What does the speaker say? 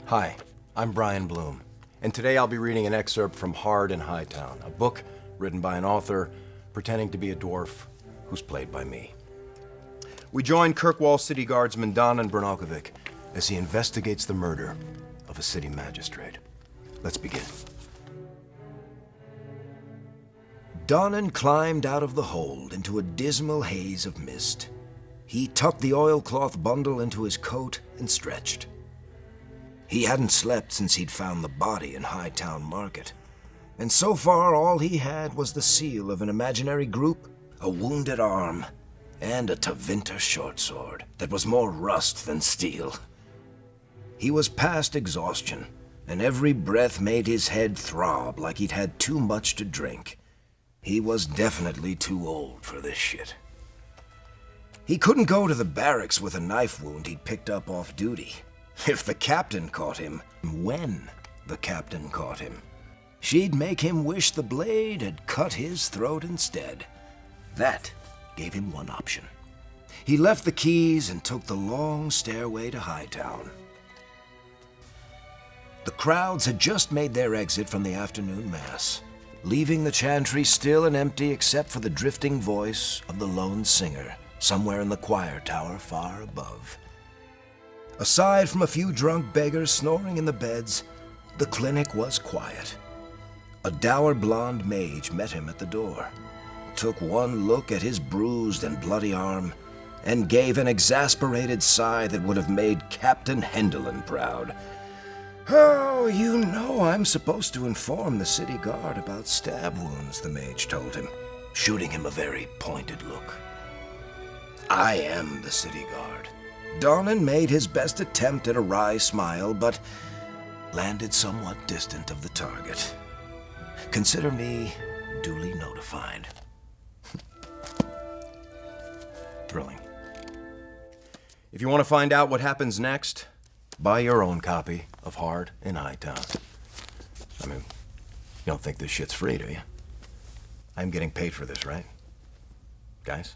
Hi, I'm Brian Bloom, and today I'll be reading an excerpt from Hard in Hightown, a book written by an author pretending to be a dwarf who's played by me. We join Kirkwall City Guardsman Donan Brnokovic as he investigates the murder of a city magistrate. Let's begin. Donan climbed out of the hold into a dismal haze of mist. He tucked the oilcloth bundle into his coat and stretched. He hadn't slept since he'd found the body in Hightown Market. And so far, all he had was the seal of an imaginary group, a wounded arm, and a Tevinter short sword that was more rust than steel. He was past exhaustion, and every breath made his head throb like he'd had too much to drink. He was definitely too old for this shit. He couldn't go to the barracks with a knife wound he'd picked up off duty. If the captain caught him, when the captain caught him, she'd make him wish the blade had cut his throat instead. That gave him one option. He left the keys and took the long stairway to Hightown. The crowds had just made their exit from the afternoon mass, leaving the chantry still and empty except for the drifting voice of the lone singer somewhere in the choir tower far above. Aside from a few drunk beggars snoring in the beds, the clinic was quiet. A dour blonde mage met him at the door, took one look at his bruised and bloody arm, and gave an exasperated sigh that would have made Captain Hendelin proud. "Oh, you know I'm supposed to inform the city guard about stab wounds," the mage told him, shooting him a very pointed look. "I am the city guard." Donan made his best attempt at a wry smile, but landed somewhat distant of the target. Consider me duly notified. Thrilling. If you want to find out what happens next, buy your own copy of Hard in Hightown. I mean, you don't think this shit's free, do you? I'm getting paid for this, right? Guys?